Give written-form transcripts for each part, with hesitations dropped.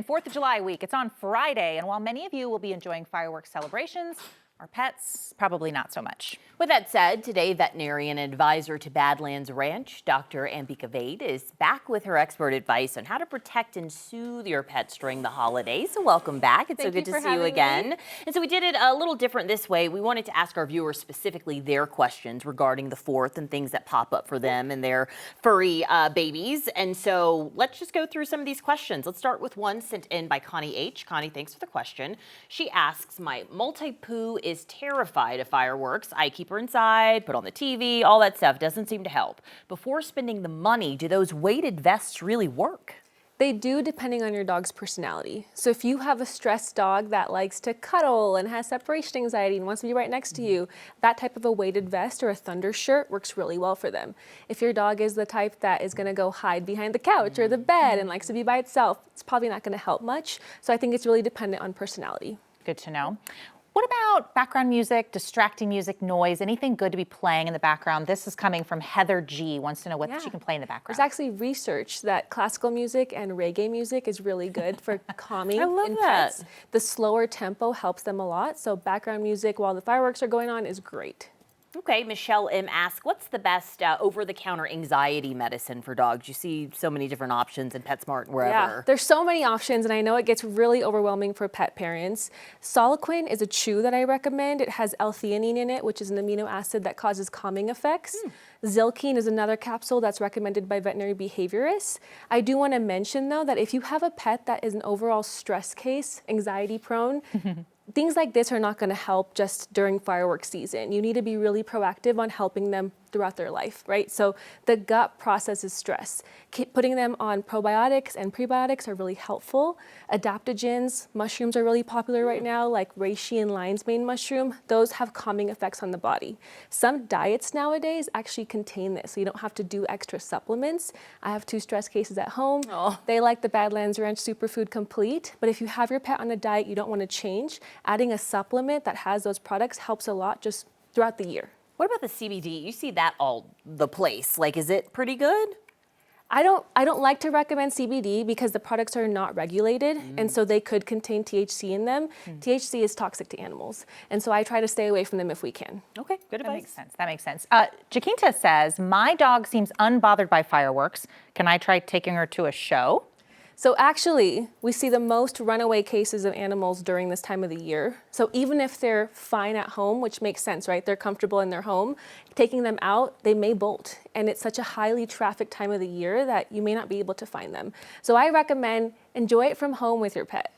4th of July week. It's on Friday, and while many of you will be enjoying fireworks celebrations, our pets, probably not so much. With that said, today, veterinarian advisor to Badlands Ranch, Dr. Ambika Vade, is back with her expert advice on how to protect and soothe your pets during the holidays. So welcome back. It's so good to see you again. And so we did it a little different this way. We wanted to ask our viewers specifically their questions regarding the 4th and things that pop up for them and their furry babies. And so let's just go through some of these questions. Let's start with one sent in by Connie H. Connie, thanks for the question. She asks, my multi-poo is terrified of fireworks. I keep her inside, put on the TV, all that stuff doesn't seem to help. Before spending the money, do those weighted vests really work? They do, depending on your dog's personality. So if you have a stressed dog that likes to cuddle and has separation anxiety and wants to be right next to you, that type of a weighted vest or a thunder shirt works really well for them. If your dog is the type that is gonna go hide behind the couch or the bed and likes to be by itself, it's probably not gonna help much. So I think it's really dependent on personality. Good to know. What about background music, distracting music, noise, anything good to be playing in the background? This is coming from Heather G. Wants to know what she can play in the background. There's actually research that classical music and reggae music is really good for calming in pets. The slower tempo helps them a lot, so background music while the fireworks are going on is great. Okay, Michelle M. asks, what's the best over-the-counter anxiety medicine for dogs? You see so many different options in PetSmart and wherever. Yeah, there's so many options, and I know it gets really overwhelming for pet parents. Soliquin is a chew that I recommend. It has L-theanine in it, which is an amino acid that causes calming effects. Zilkine is another capsule that's recommended by veterinary behaviorists. I do want to mention, though, that if you have a pet that is an overall stress case, anxiety prone, things like this are not going to help just during fireworks season. You need to be really proactive on helping them throughout their life, right? So the gut processes stress. Putting them on probiotics and prebiotics are really helpful. Adaptogens, mushrooms are really popular right now, like reishi and lion's mane mushroom. Those have calming effects on the body. Some diets nowadays actually contain this, so you don't have to do extra supplements. I have 2 stress cases at home. They like the Badlands Ranch Superfood Complete, but if you have your pet on a diet you don't want to change, adding a supplement that has those products helps a lot just throughout the year. What about the CBD? You see that all the place. Like, is it pretty good? I don't like to recommend CBD because the products are not regulated, and so they could contain THC in them. THC is toxic to animals, and so I try to stay away from them if we can. Okay, good advice. That makes sense. That makes sense. Jacinta says, my dog seems unbothered by fireworks. Can I try taking her to a show? So actually, we see the most runaway cases of animals during this time of the year. So even if they're fine at home, which makes sense, right? They're comfortable in their home, taking them out, they may bolt. And it's such a highly trafficked time of the year that you may not be able to find them. So I recommend enjoy it from home with your pet.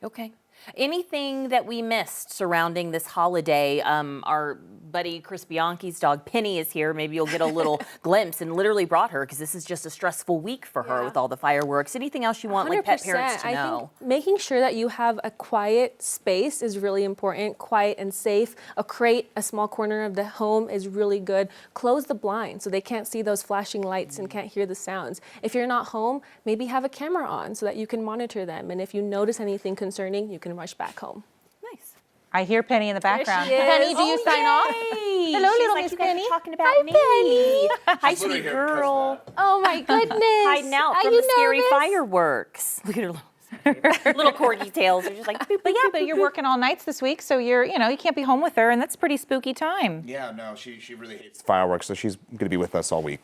Okay. Anything that we missed surrounding this holiday? Our buddy Chris Bianchi's dog Penny is here. Maybe you'll get a little glimpse, and literally brought her because this is just a stressful week for her with all the fireworks. Anything else you want like pet parents to know? I think making sure that you have a quiet space is really important. Quiet and safe. A crate, a small corner of the home is really good. Close the blinds so they can't see those flashing lights and can't hear the sounds. If you're not home, maybe have a camera on so that you can monitor them. And if you notice anything concerning, you can rush back home. Nice. I hear Penny in the background. Penny, do you sign off? Hello, She's little like, Miss you guys Penny. are talking about Hi, me. Penny. Hi, sweet girl. Oh my goodness. Hiding out from the scary fireworks. Look at her little corgi tails. They're just like, boop, But yeah, but you're working all nights this week, so you can't be home with her, and that's a pretty spooky time. Yeah, no, she really hates fireworks, so she's going to be with us all week.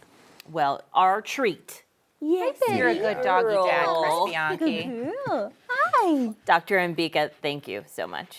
Well, our treat. Yes, You're a good doggy dad, Chris Bianchi. Hi. Dr. Ambika, thank you so much.